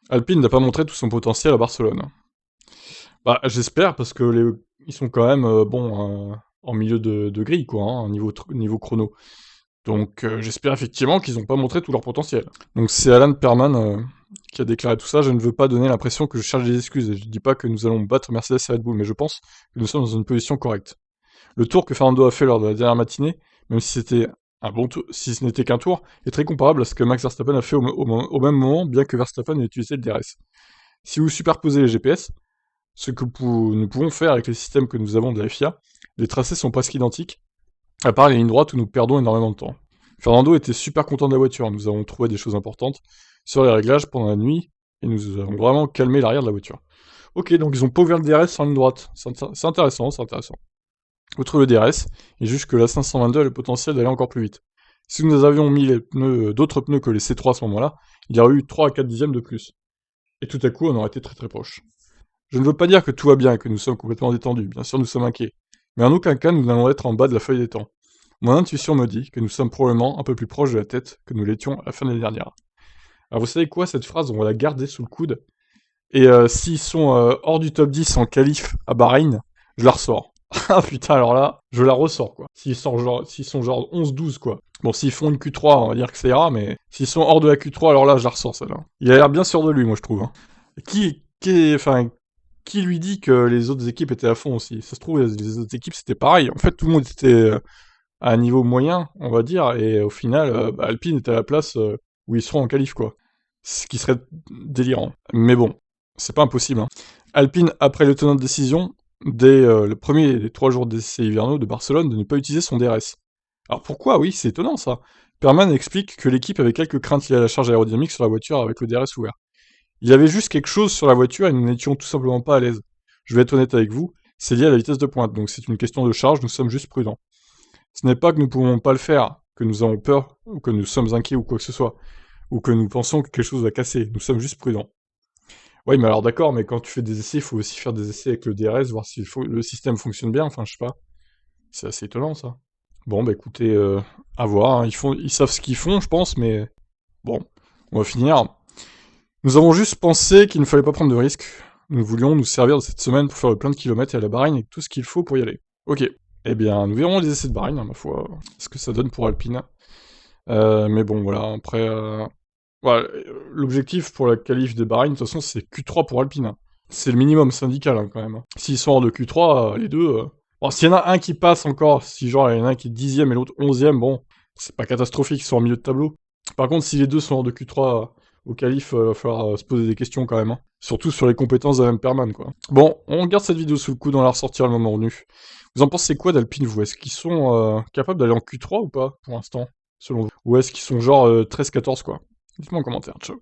Alpine n'a pas montré tout son potentiel à Barcelone. Bah, j'espère, parce que ils sont quand même en milieu de grille, quoi, hein, niveau chrono. Donc j'espère effectivement qu'ils n'ont pas montré tout leur potentiel. Donc c'est Alan Perman qui a déclaré tout ça. Je ne veux pas donner l'impression que je cherche des excuses. Et je ne dis pas que nous allons battre Mercedes et Red Bull, mais je pense que nous sommes dans une position correcte. Le tour que Fernando a fait lors de la dernière matinée, même si c'était un bon tour, si ce n'était qu'un tour, est très comparable à ce que Max Verstappen a fait au même moment, bien que Verstappen ait utilisé le DRS. Si vous superposez les GPS, ce que nous pouvons faire avec les systèmes que nous avons de la FIA, les tracés sont presque identiques, à part les lignes droites où nous perdons énormément de temps. Fernando était super content de la voiture, nous avons trouvé des choses importantes sur les réglages pendant la nuit, et nous avons vraiment calmé l'arrière de la voiture. Ok, donc ils ont pas ouvert le DRS en ligne droite, c'est intéressant, c'est intéressant. Outre le DRS, il juge que la 522 a le potentiel d'aller encore plus vite. Si nous avions mis d'autres pneus que les C3 à ce moment-là, il y aurait eu 3 à 4 dixièmes de plus. Et tout à coup, on aurait été très très proche. Je ne veux pas dire que tout va bien et que nous sommes complètement détendus, bien sûr nous sommes inquiets. Mais en aucun cas nous n'allons être en bas de la feuille des temps. Mon intuition me dit que nous sommes probablement un peu plus proches de la tête que nous l'étions à la fin de l'année dernière. Alors vous savez quoi, cette phrase, on va la garder sous le coude. Et s'ils sont hors du top 10 en qualif à Bahreïn, je la ressors. Ah putain, alors là, je la ressors, quoi. S'ils sont genre 11-12, quoi. Bon, s'ils font une Q3, on va dire que ça ira, mais s'ils sont hors de la Q3, alors là, je la ressors, celle-là. Il a l'air bien sûr de lui, moi, je trouve. Hein. Qui lui dit que les autres équipes étaient à fond aussi? Ça se trouve, les autres équipes, c'était pareil. En fait, tout le monde était à un niveau moyen, on va dire, et au final, Alpine était à la place où ils seront en qualif, quoi. Ce qui serait délirant. Mais bon, c'est pas impossible. Hein. Alpine, après l'étonnante décision, dès le premier des 3 jours d'essais hivernaux de Barcelone, de ne pas utiliser son DRS. Alors pourquoi? Oui, c'est étonnant ça. Perman explique que l'équipe avait quelques craintes liées à la charge aérodynamique sur la voiture avec le DRS ouvert. Il y avait juste quelque chose sur la voiture et nous n'étions tout simplement pas à l'aise. Je vais être honnête avec vous, c'est lié à la vitesse de pointe, donc c'est une question de charge, nous sommes juste prudents. Ce n'est pas que nous ne pouvons pas le faire, que nous avons peur, ou que nous sommes inquiets ou quoi que ce soit, ou que nous pensons que quelque chose va casser, nous sommes juste prudents. Oui, mais alors d'accord, mais quand tu fais des essais, il faut aussi faire des essais avec le DRS, voir si le système fonctionne bien, enfin je sais pas. C'est assez étonnant ça. Bon, bah écoutez, à voir, hein. Ils savent ce qu'ils font, je pense, mais bon, on va finir. Nous avons juste pensé qu'il ne fallait pas prendre de risques. Nous voulions nous servir de cette semaine pour faire le plein de kilomètres et à la Bahreïn avec tout ce qu'il faut pour y aller. Ok. Eh bien, nous verrons les essais de Bahreïn, hein, ma foi, ce que ça donne pour Alpine. Mais bon, voilà, après... voilà, l'objectif pour la qualif de Bahreïn, de toute façon, c'est Q3 pour Alpine. Hein. C'est le minimum syndical, hein, quand même. Hein. S'ils sont hors de Q3, les deux... Bon, s'il y en a un qui passe encore, si genre il y en a un qui est 10ème et l'autre 11ème, bon, c'est pas catastrophique, ils sont en milieu de tableau. Par contre, si les deux sont hors de Q3 au qualif, il va falloir se poser des questions quand même. Hein. Surtout sur les compétences d'Alain Perman, quoi. Bon, on garde cette vidéo sous le coude, on la ressortira le moment venu. Vous en pensez quoi d'Alpine, vous? Est-ce qu'ils sont capables d'aller en Q3 ou pas, pour l'instant, selon vous? Ou est-ce qu'ils sont genre 13-14, quoi? Dites-moi en commentaire, ciao.